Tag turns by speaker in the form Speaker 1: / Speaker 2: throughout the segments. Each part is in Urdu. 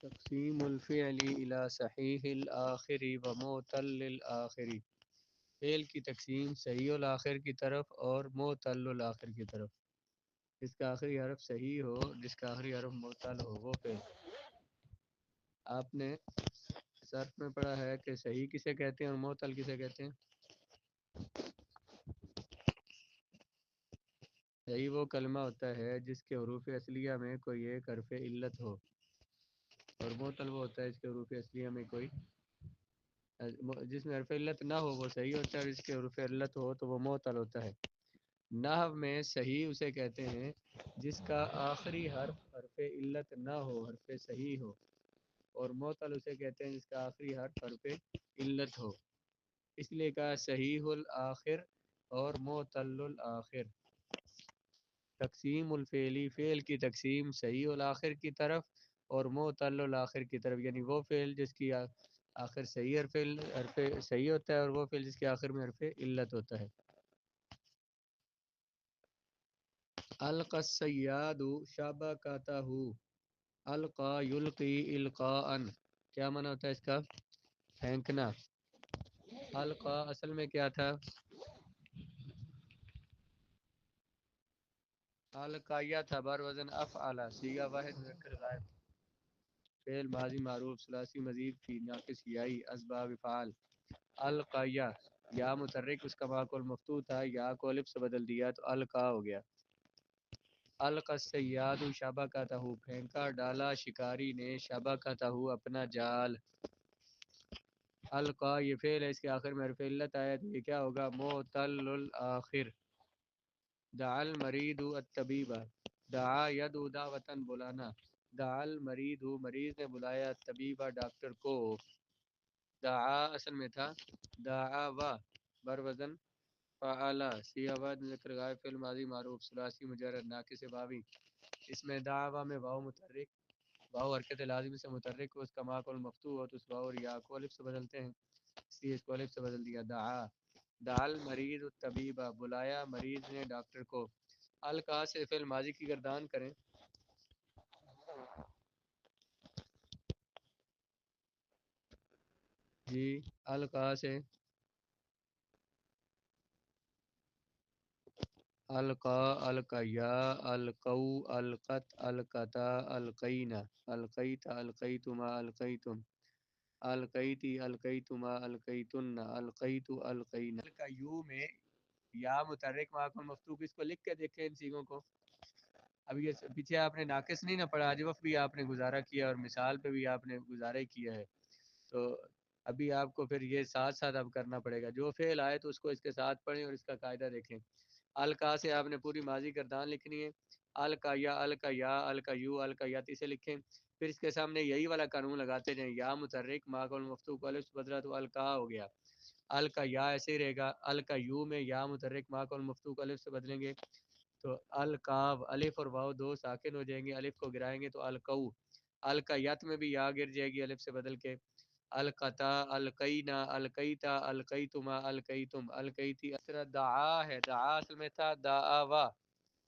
Speaker 1: تقسیم الفعل الى صحیح الآخر و معتل الآخر، فعل کی تقسیم صحیح الآخر کی طرف اور معتل الآخر کی طرف. جس کا آخری حرف صحیح ہو، جس کا آخری حرف معتل ہو، وہ فعل. آپ نے صرف میں پڑھا ہے کہ صحیح کسے کہتے ہیں اور معتل کسے کہتے ہیں. صحیح وہ کلمہ ہوتا ہے جس کے حروف اصلیہ میں کوئی ایک حرف علت ہو، اور معتل وہ ہوتا ہے جس کے حروف اصلیہ میں کوئی، جس میں حرف علت نہ ہو وہ صحیح ہوتا ہے، اور جس کے حروف علت ہو تو وہ معتل ہوتا ہے. نحو میں صحیح اسے کہتے ہیں جس کا آخری حرف علت نہ ہو، حرف صحیح ہو، اور معتل اسے کہتے ہیں جس کا آخری حرف علت ہو. اس لیے کہا صحیح الآخر اور معتل الآخر. تقسیم الفعلی، فعل کی تقسیم صحیح الآخر کی طرف اور معتل الآخر کی طرف، یعنی وہ فعل جس کی آخر صحیح حرف صحیح ہوتا ہے، اور وہ فعل جس کے آخر میں حرف علت ہوتا ہے. القى الصیاد شبکتہ، القا یلقی القاء، کیا معنی ہوتا ہے اس کا؟ پھینکنا. القا اصل میں کیا تھا؟ القایا تھا، بر وزن افعل، صیغہ واحد مذکر غائب، فعل ماضی معروف ثلاثی مزید فی ناقص یائی اسباب فعال. القایا یا متحرک، اس کا معقول مفتوح تھا، یا کو الف سے بدل دیا تو القا ہو گیا. القى الصیاد شبکتہ، پھینکا ڈالا شکاری نے، شبکتہ اپنا جال. القا یہ فعل ہے، اس کے آخر میں حرف علت آیا تو یہ کیا ہوگا؟ معتل الآخر. دعا المریض الطبیب، دعا یدعو دعوۃ بلانا، دعا المریض مریض نے بلایا، طبیبہ ڈاکٹر کو. دعا اصل میں تھا دعوا، بر وزن فعلا، صیغہ واحد مذکر غائب، فعل ماضی معروف ثلاثی مجرد ناقص واوی. اس میں دعوا میں واو متحرک، واو حرکت لازم سے متحرک ہو، اس کا ماقول مفتوح ہو تو اس واو اور یا کو الف سے بدلتے ہیں، اس لیے اس کو الف سے بدل دیا. دعا، دعا المریض الطبیب، بلایا مریض نے ڈاکٹر کو. القا سے فعل ماضی کی گردان کریں. جی القا سے القا، القیا، القو، القت، القتا، القینا، القیت، القیتما، القیتم، القیتی، القیتما، القیتن، القیت، القینا. القیو میں یا متحرک معقول مفتوح، اس کو لکھ کے دیکھیں ان سیغوں کو. اب یہ پیچھے آپ نے ناقص نہیں نہ پڑھا، اجوف بھی آپ نے گزارا کیا اور مثال پہ بھی آپ نے گزارا کیا ہے، تو ابھی آپ کو پھر یہ ساتھ ساتھ اب کرنا پڑے گا. جو فعل آئے تو اس کو اس کے ساتھ پڑھیں اور اس کا قاعدہ دیکھیں. القا سے آپ نے پوری ماضی گردان لکھنی ہے. القیا، القیا، القیو، القیاتی سے لکھیں. پھر اس کے سامنے یہی والا قانون لگاتے جائیں، یا متحرک معقول مفتوح کو الف سے بدلا تو القا ہو گیا. القیا ایسے ہی رہے گا. القیو میں یا متحرک معقول مفتوح کو الف سے بدلیں گے تو القاو، الف اور واو دو ساکن ہو جائیں گے، الف کو گرائیں گے تو القو. القیت میں بھی یا گر جائے گی الف سے بدل کے. القتا، القینا، القیتا، القیتما، القیتم، القیتی. اثر دعا ہے، دعا اصل میں تھا دعوا،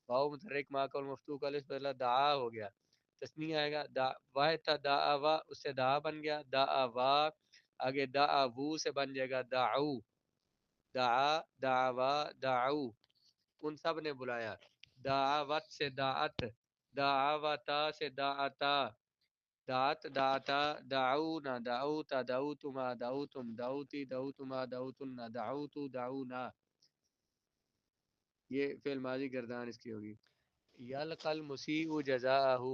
Speaker 1: واو متحرک معقول مفتوح کا الف بدلا دعا ہو گیا. تسنیہ آئے گا، واحد تھا دعوا، اس سے دعا بن گیا، دعوا. آگے دعو سے بن جائے گا دعو، دعا، دعوا، دعو، ان سب نے بلایا. دعوت سے دعت، دعوتا سے دعتا، دعت، دعتا، دعونا، دعوتا، دعوتما، دعوتم، دعوتی، دعوتما، دعوتن، دعوتو، دعونا. یہ فعل ماضی گردان اس کی ہوگی. یلقى المسیء جزاءہ،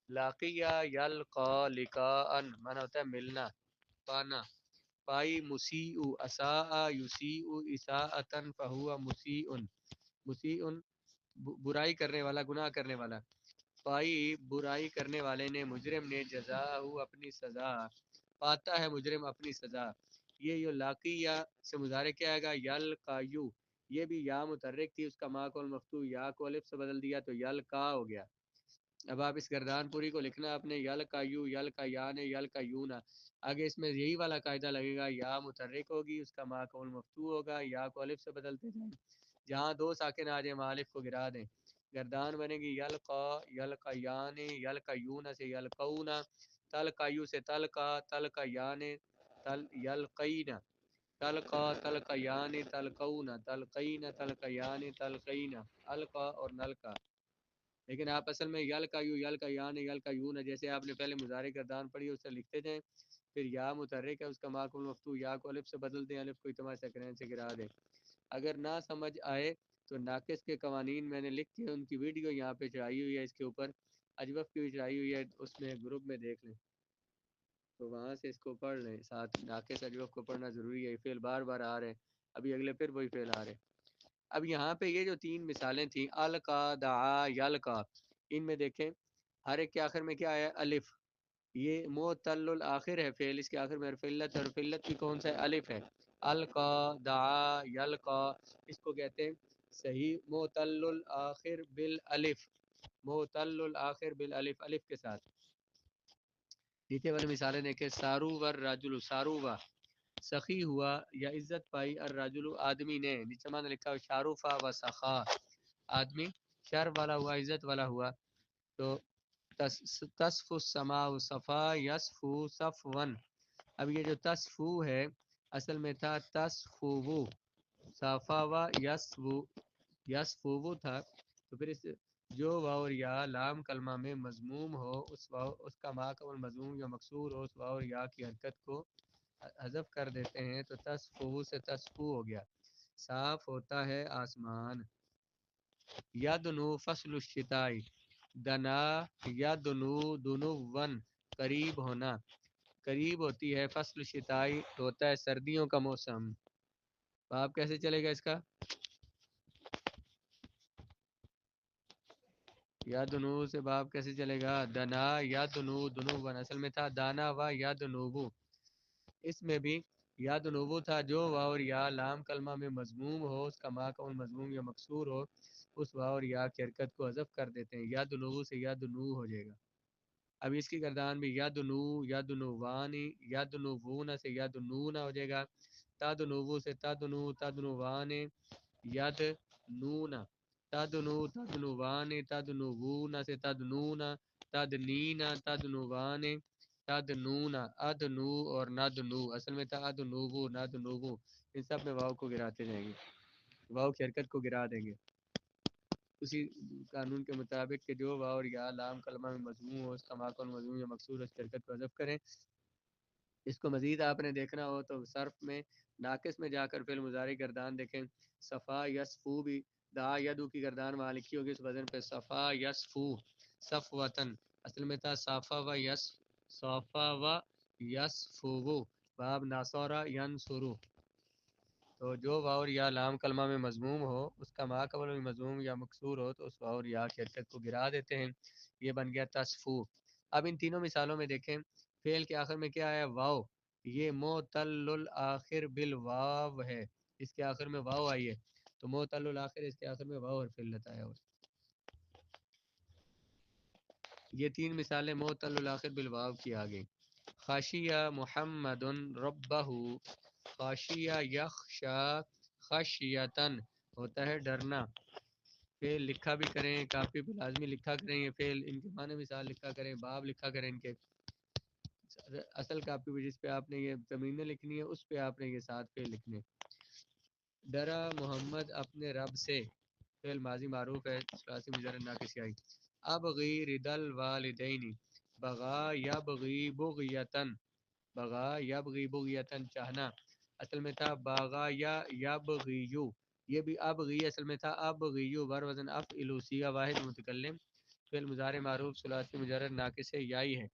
Speaker 1: لاقیہ یلقى لقاء، مانا ہوتا ہے ملنا، پانا. پائی مسیء، اساء یسیء اساءۃ فہو مسیء، مسیء برائی کرنے والا، گناہ کرنے والا. پائی برائی کرنے والے نے، مجرم نے، جزاءہ اپنی سزا، پاتا ہے مجرم اپنی سزا. یہ لاقیہ سے مضارع کیا آئے گا؟ یلقیو. یہ بھی یا متحرک تھی، اس کا معقول مفتوح یا کو الف سے بدل دیا تو یلقا ہو گیا. اب آپ اس گردان پوری کو لکھنا اپنے، یلقیو، یلقیان، یلقیونا. آگے اس میں یہی والا قاعدہ لگے گا، یا متحرک ہوگی، اس کا معقول مفتوح ہوگا، یا کو الف سے بدلتے جائیں، جہاں دو ساکن آ جائیں وہاں الف کو گرا دیں. گردان بنے گی یلقا، یلقیان، یلقیون سے یلقونا. تلقا یو سے تلقا تلقا یعنی یلقینا تلقا تلقا یعنی تلقونا تلقینا تلقا یعنی تلقینا القا اور نلقا. لیکن آپ اصل میں یل کا یو یل کا یان یل کا یون ہے، جیسے آپ نے پہلے مضارع گردان پڑھی اسے لکھتے جائیں، پھر یا متحرک ہے اس کا معقول مفتوح یا کو الف سے بدل دیں، الف کو اجتماع ساکنین سے گرا دیں. اگر نہ سمجھ آئے تو ناقص کے قوانین میں نے لکھ کے ان کی ویڈیو یہاں پہ چڑھائی ہوئی ہے، اس کے اوپر اجوف کی بھی چڑھائی ہوئی ہے، اس میں گروپ میں دیکھ لیں تو وہاں سے اس کو پڑھ لیں. ساتھ ناقص اجوف کو پڑھنا ضروری ہے، فعل بار بار آ رہے ہیں، ابھی اگلے پھر وہی فعل آ رہے ہیں. اب یہاں پہ یہ جو تین مثالیں تھیں القا دعا یلقا، ان میں دیکھیں ہر ایک کے آخر میں کیا ہے؟ الف. یہ معتل الآخر ہے فعل، اس کے آخر میں حرف علت، حرف علت کی کون سا ہے؟ الف ہے. القا دعا یلقا اس کو کہتے ہیں صحیح معتل الآخر بالالف، معتل الآخر بالالف، الف کے ساتھ. نیچے والی مثالیں دیکھیں سارو ور راجل سارو وا سخی ہوا یا عزت پائی الرجل آدمی نے، نیچے میں نے لکھا ہے شاروفا و سخا آدمی شر والا ہوا عزت والا ہوا. تو تصف السماء صفا یصفو صفون. اب یہ جو تصفو ہے اصل میں تھا تصفو صفا و یصفو یصفو تھا. تو پھر اس جو واو اور یا لام کلمہ میں مضموم ہو اس کا ما قبل مضموم یا مکسور ہو اس واو اور یا کی حرکت کو حذف کر دیتے ہیں تو تصفو سے تصفو ہو گیا، صاف ہوتا ہے آسمان. یدنو فصل الشتائی دنا یدنو دنو ون قریب ہونا، قریب ہوتی ہے فصل الشتائی ہوتا ہے سردیوں کا موسم. آپ کیسے چلے گا اس کا؟ یا دنو سے باب کیسے چلے گا؟ دنا یا دنو دنو ون اصل میں تھا دانا و یا دنوبو. اس میں بھی یا دنوبو تھا جو واو اور یا لام کلمہ میں مضموم ہو اس کا ما قبل مضموم یا مکسور ہو اس واو اور یا کی حرکت کو حذف کر دیتے ہیں، یا دنوبو سے یا دنو ہو جائے گا. اب اس کی گردان بھی یا دنو یا دنوانی یا دنوونا سے یا دنونا ہو جائے گا. تا دنوبو سے تا دنو تا دنوانے ید نونا تدنو تدنوانے تدنوونا سے تدنونا تدنینا تدنوانے تدنونا ادنو اور ندنو اصل میں تھا ادنوبو ندنوبو. ان سب میں واو کو گراتے جائیں گے، واو کی حرکت کو گرا دیں گے اسی قانون کے مطابق کہ جو واو اور یا لام کلمہ میں مضموم ہو اس کا ما قبل مضموم یا مکسور اس کی حرکت کو حذف کریں. اس کو مزید آپ نے دیکھنا ہو تو صرف میں ناقص میں جا کر فعل مضارع گردان دیکھیں. صفا یصفو بھی دا یدو کی گردان وہاں لکھی ہوگی اس وزن پہ صفا یصفو صفوتن اصل میں تھا صافا و یس صافا و یصفو باب ناصورا ینصرو. تو جو واو اور یا لام کلمہ میں مضموم ہو اس کا ما قبل میں مضموم یا مکسور ہو تو اس واو اور یا کی حرکت کو گرا دیتے ہیں، یہ بن گیا تصفو. اب ان تینوں مثالوں میں دیکھیں فعل کے آخر میں کیا ہے؟ واو. یہ معتل الاخر بالواو ہے، اس کے آخر میں واو آئی ہے تو معتل الاخر اس کے آخر میں واو اور فعلت آیا ہو. یہ تین مثالیں معتل الاخر بالواو کی آ گئی. خاشیہ محمد ربہ خاشیہ یخشا خشیتن ہوتا ہے ڈرنا. فعل لکھا بھی کریں کافی پہ لازمی لکھا کریں، یہ فعل ان کے معنی مثال لکھا کریں، باب لکھا کریں ان کے اصل کاپی پہ جس پہ آپ نے یہ زمینیں لکھنی ہے اس پہ آپ نے یہ ساتھ فعل لکھنے. ڈرا محمد اپنے رب سے فعل ماضی معروف ہے ثلاثی مجرد ناقص آئی. ابغی ردل والدین بغا یبغی بغیتن بغا یبغی بغیتن چاہنا اصل میں تھا باغا یا یبغیو. یہ بھی ابغی اصل میں تھا ابغیو بر وزن افعلو صیغہ واحد متکلم فعل مضارع معروف ثلاثی مجرد ناقص یائی ہے.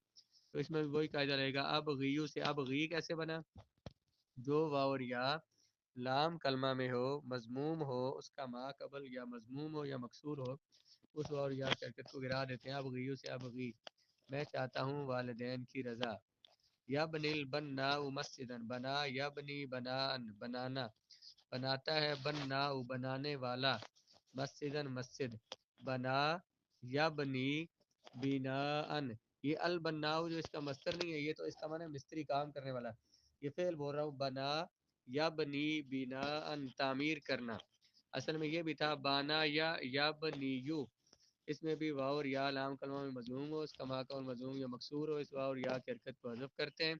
Speaker 1: تو اس میں بھی وہی قاعدہ رہے گا. ابغیو سے ابغی کیسے بنا؟ جو واو اور یا لام کلمہ میں ہو مضموم ہو اس کا ما قبل یا مضموم ہو یا مکسور ہو اس واو اور یا کی حرکت کو گرا دیتے ہیں. ابغیو سے ابغی میں چاہتا ہوں والدین کی رضا. یبنی البناء مسجدا بنا یبنی بناء بنانا بناتا ہے بناء بنانے والا مسجدا مسجد بنا یبنی بناء. یہ البناء جو اس کا مصدر نہیں ہے یہ تو اس کا معنی مستری کام کرنے والا. یہ فعل بول رہا ہوں بنا یبنی بناء تعمیر کرنا اصل میں یہ بھی تھا بانا یا یبنیو اس میں بھی واو اور یا لام کلمہ میں مضموم ہو، اس کا ما کا اور مضموم یا مکسور ہو، اس واو اور یا کی حرکت کو حذف کرتے ہیں.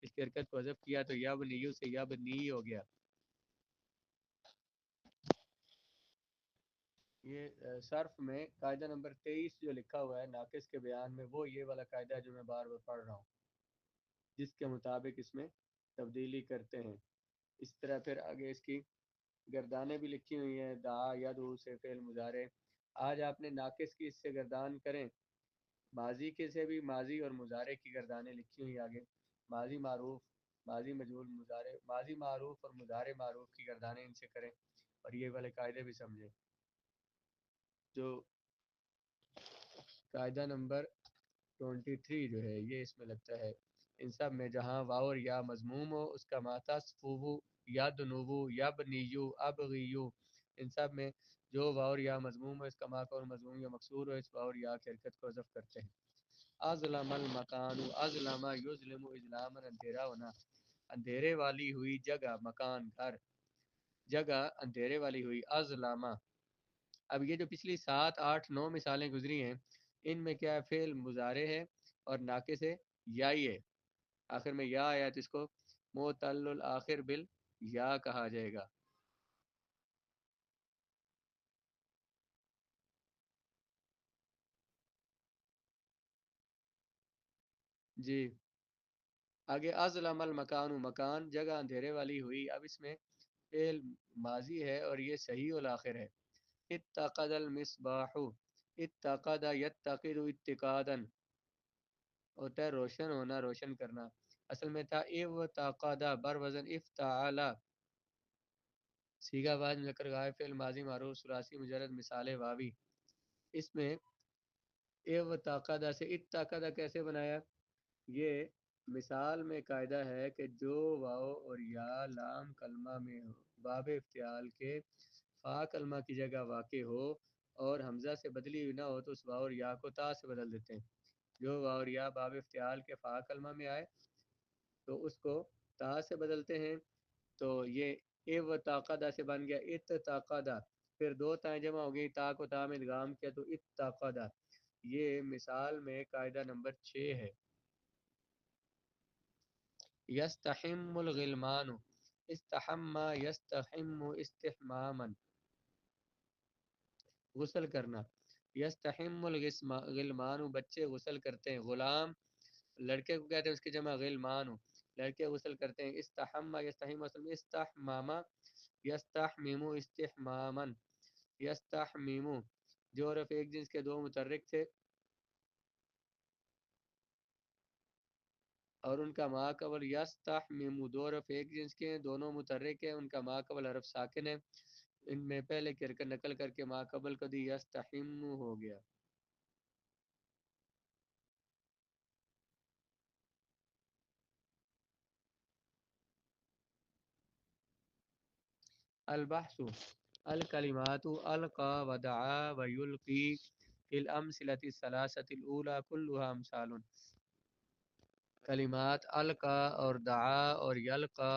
Speaker 1: اس کی حرکت کو حذف کیا تو یا بنیو سے یا بنی ہو گیا. یہ صرف میں قاعدہ نمبر 23 جو لکھا ہوا ہے ناقص کے بیان میں، وہ یہ والا قاعدہ ہے جو میں بار بار پڑھ رہا ہوں، جس کے مطابق اس میں تبدیلی کرتے ہیں. اس طرح پھر آگے اس کی گردانیں بھی لکھی ہوئی ہیں. دعا یدعو سے فعل مضارع. آج آپ نے ناقص کی اس سے گردان کریں. ماضی کے سے بھی ماضی اور مضارع کی گردانیں لکھی ہوئی آگے. ماضی معروف، ماضی مجہول، مضارع، ماضی معروف اور مضارع معروف کی گردانیں ان سے کریں، اور یہ والے قاعدے بھی سمجھیں. جو قاعدہ نمبر 23 جو ہے یہ اس میں لگتا ہے. ان سب میں جہاں واو اور یا مضموم ہو، اس کا ماتا صفوو یا دنوو یا بنیو ابغیو. ان سب میں جو واو اور یا مضموم ہو، اس کا ماتا اور مضموم یا مکسور ہو، اس واو اور یا کی حرکت کو حذف کرتے ہیں. اظلم المکان، اظلم یظلم اظلاما، اندھیرا ہونا، اندھیرے والی ہوئی جگہ، مکان گھر، جگہ اندھیرے والی ہوئی. اظلم. اب یہ جو پچھلی 7 8 9 مثالیں گزری ہیں، ان میں کیا ہے؟ فعل مضارع ہے اور ناقص ہے یا ہی ہے. آخر میں یا آیا تو اس کو معتل الآخر بال یا کہا جائے گا. جی آگے اظلم المکان، مکان جگہ اندھیرے والی ہوئی. اب اس میں فعل ماضی ہے اور یہ صحیح الاخر ہے. اتقد المصباح، اتقد یتقد اتقادا ہوتا ہے روشن ہونا، روشن کرنا. اصل میں تھا ایو تاقادہ بر وزن افتعالا. صیغہ بعد مذکر غائب فعل ماضی معروف ثلاثی مجرد مثال واوی. اس میں ایو تاقادہ سے اتقادہ کیسے بنایا؟ یہ مثال میں قاعدہ ہے کہ جو واو اور یا لام کلمہ میں ہو، باب افتعال کے فا کلمہ کی جگہ واقع ہو اور حمزہ سے بدلی ہوئی نہ ہو تو اس واو اور یا کو تا سے بدل دیتے ہیں. جو واو اور یا باب افتعال کے فا کلمہ میں آئے تو اس کو تا سے بدلتے ہیں. تو یہ اے و تاقدہ سے بن گیا ات تاقدہ. پھر دو تائیں جمع ہو گئی، تا کو تا میں ادغام کیا تو ات تاقدہ. یہ مثال میں قاعدہ نمبر 6 ہے. یستحم الغلمان، استحم یستحم استحماما، غسل کرنا. یستحم الغلمان، بچے غسل کرتے ہیں. غلام لڑکے کو کہتے ہیں، اس کی جمع غلمان، لڑکے غسل کرتے ہیں. استحم یستحم اصل میں استحماما، یستحمم استحماما، یستحمم. جو عرف ایک جنس کے دو متحرک تھے اور ان کا ما قبل یستحمم، دو عرف ایک جنس کے ہیں، دونوں متحرک ہیں، ان کا ما قبل حرف ساکن ہے. ان میں پہلے کی حرکت نقل کر کے ما قبل کو دی یستحم ہو گیا. البحث الکلمات القا ودعا ویلقی فی الامثلة الثلاثة الاولى كلها امثال. کلمات القا اور دعا اور یلقا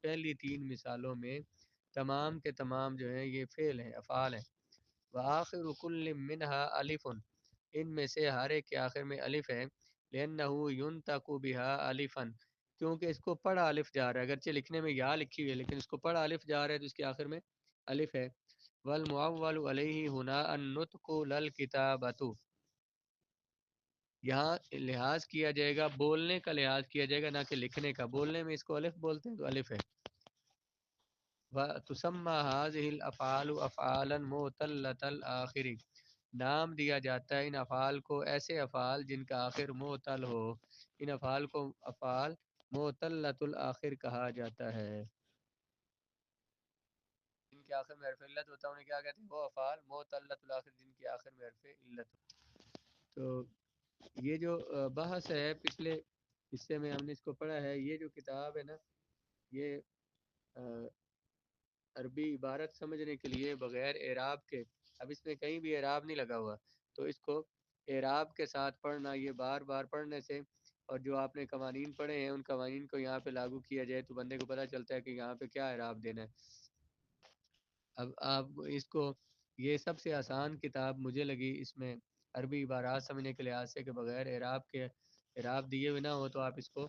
Speaker 1: پہلی 3 مثالوں میں تمام کے تمام جو ہیں یہ فعل ہیں، افعال ہیں. وآخر کل منها الف، ان میں سے ہر ایک کے آخر میں الف ہے. لأنه ينطق بها الفا، کیونکہ اس کو پڑھا الف جا رہا ہے، اگرچہ لکھنے میں یا لکھی ہوئی ہے لیکن اس کو پڑھا الف جا رہا ہے تو اس کے آخر میں الف ہے. والمعول علیہ ہنا النطق للکتابۃ، یہاں لحاظ کیا جائے گا، بولنے کا لحاظ کیا جائے گا، نہ کہ لکھنے کا. بولنے میں اس کو الف بولتے ہیں تو الف ہے. وَتُسَمَّى هَذِهِ الْأَفْعَالُ أَفْعَالًا مُعْتَلَّةَ الْآخِرِ، نام دیا جاتا ہے ان افعال کو ایسے افعال جن کا آخر معتل ہو. ان افعال کو افعال معتلۃ الآخر کہا جاتا ہے. جن کے آخر میں حرف علت ہوتا ہے انہیں کیا کہتے ہیں؟ وہ افعال معتلۃ الآخر جن کے آخر میں حرف علت ہو. تو یہ جو بحث ہے پچھلے حصے میں ہم نے اس کو پڑھا ہے. یہ جو کتاب ہے نا، یہ عربی عبارت سمجھنے کے لیے بغیر اعراب کے، اب اس میں کہیں بھی اعراب نہیں لگا ہوا تو اس کو اعراب کے ساتھ پڑھنا، یہ بار بار پڑھنے سے اور جو آپ نے قوانین پڑھے ہیں ان قوانین کو یہاں پہ لاگو کیا جائے تو بندے کو پتہ چلتا ہے کہ یہاں پہ کیا اعراب دینا ہے. اب آپ اس کو یہ سب سے آسان کتاب مجھے لگی، اس میں عربی عبارات سمجھنے کے لحاظ سے کہ بغیر اعراب کے، اعراب دیے ہوئے نہ ہو تو آپ اس کو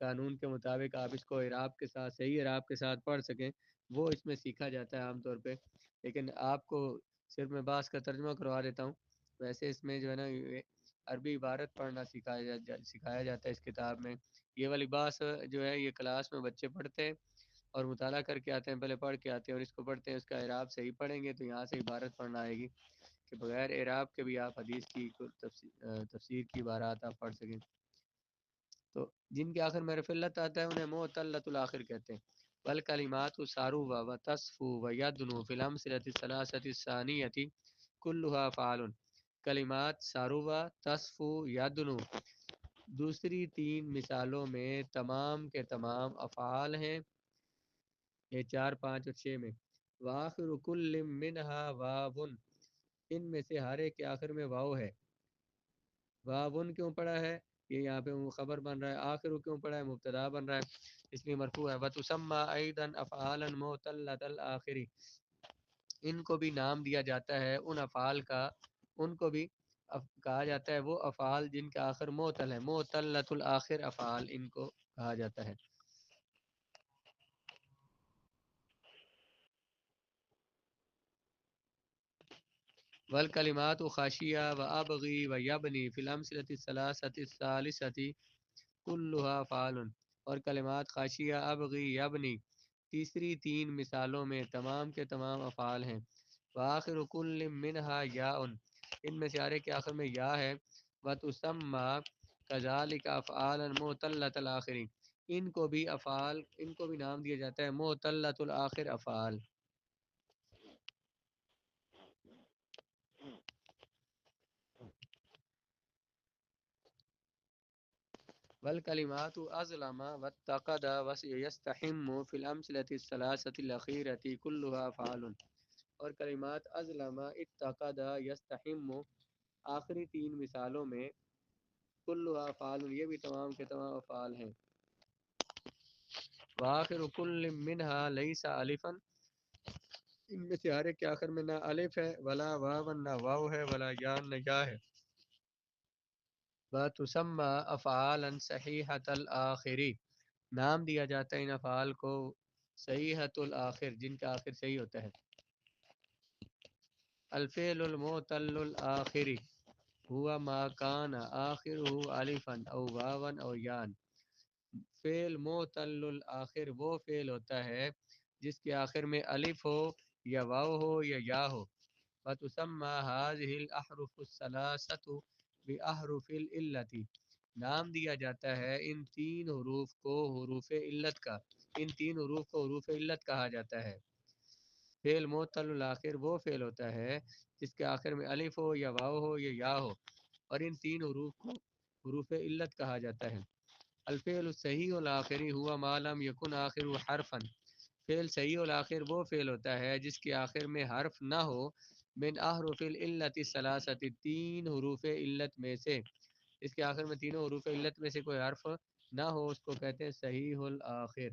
Speaker 1: قانون کے مطابق آپ اس کو اعراب کے ساتھ، صحیح اعراب کے ساتھ پڑھ سکیں، وہ اس میں سیکھا جاتا ہے عام طور پہ۔ لیکن آپ کو صرف میں بعض کا ترجمہ کروا دیتا ہوں، ویسے اس میں جو ہے نا یہ عربی عبارت پڑھنا سکھایا جاتا ہے اس کتاب میں۔ یہ والی بات جو ہے یہ کلاس میں بچے پڑھتے ہیں اور مطالعہ کر کے آتے ہیں، پہلے پڑھ کے آتے ہیں اور اس کو پڑھتے ہیں، اس کا اعراب صحیح پڑھیں گے تو یہاں سے عبارت پڑھنا آئے گی کہ بغیر اعراب کے بھی آپ حدیث کی تفسیر کی عبارات آپ پڑھ سکیں۔ تو جن کے آخر میں رف اللہ آتا ہے انہیں معطلۃ الاخر کہتے ہیں۔ والکلمات صاروبہ وتصفو ویدنو فی الامثلۃ الثلاثۃ الثانیۃ کلھا افعال۔ کلمات صاروبہ، تصفو، یدنو دوسری تین مثالوں میں تمام کے تمام افعال ہیں، یہ 4، 5 اور 6 میں۔ وآخر کل منہا واو، ان میں سے ہر ایک کے آخر میں واو ہے۔ واون کیوں پڑا ہے؟ یہ یہاں پہ خبر بن رہا ہے۔ آخر کیوں پڑا ہے؟ مبتدا بن رہا ہے، اس لیے مرفوع ہے۔ وتسمى ايضا افعالا معتلۃ الاخر، ان کو بھی نام دیا جاتا ہے ان افعال کا، ان کو بھی کہا جاتا ہے وہ افعال جن کا آخر معتل ہے، معتلۃ الاخر افعال ان کو کہا جاتا ہے۔ والکلمات خاشیہ وابغی ویبنی فی الامثلۃ الثلاثۃ الثالثۃ کلھا افعال، اور کلمات خاشیہ، ابغی، یبنی تیسری تین مثالوں میں تمام کے تمام افعال ہیں۔ وآخر کل منہا یاء، ان میں سے ہر ایک کے آخر میں یا ہے۔ وتسمى کذالک افعالا معتلۃ الاخر، ان کو بھی افعال، ان کو بھی نام دیا جاتا ہے معتلۃ الاخر افعال۔ والکلمات اظلم واتقد ويستحم في الامثلة الثلاثة الأخيرة كلها افعال، اور کلمات ازلم، اتقد، یستحم آخری تین مثالوں میں کلها افعال، یہ بھی تمام کے تمام افعال ہیں۔ وآخر کل منها ليس الفا، ان میں سے ہر ایک کے آخر میں نہ الف ہے، ولا واو، نہ واو ہے، ولا یا، نہ یا ہے۔ وتسمى افعالا صحیحۃ الاخر، نام دیا جاتا ہے ان افعال کو صحیحۃ الاخر، جن کا آخر صحیح ہوتا ہے۔ الفعل المعتل الاخر هو ما كان آخره الفا او واوا او یان، فعل معتل الاخر وہ فعل ہوتا ہے جس کے آخر میں الف ہو یا واو ہو یا یا ہو۔ وتسمى هذه الاحرف الثلاثه باحرف العلت، نام دیا جاتا ہے ان تین حروف کو حروف علت کا، ان تین حروف کو حروف علت کہا جاتا ہے۔ فعل معتل الاخر وہ فعل ہوتا ہے جس کے آخر میں الف ہو یا واو ہو یا یا ہو، اور ان تین حروف کو حروف علت کہا جاتا ہے۔ الفعل الصحیح الاخر ہوا ما لم یکن آخر حرفا، فعل صحیح الاخر وہ فعل ہوتا ہے جس کے آخر میں حرف نہ ہو، من احرف العلت الثلاثۃ، تین حروف علت میں سے، اس کے آخر میں تینوں حروف علت میں سے کوئی حرف نہ ہو، اس کو کہتے ہیں صحیح الاخر۔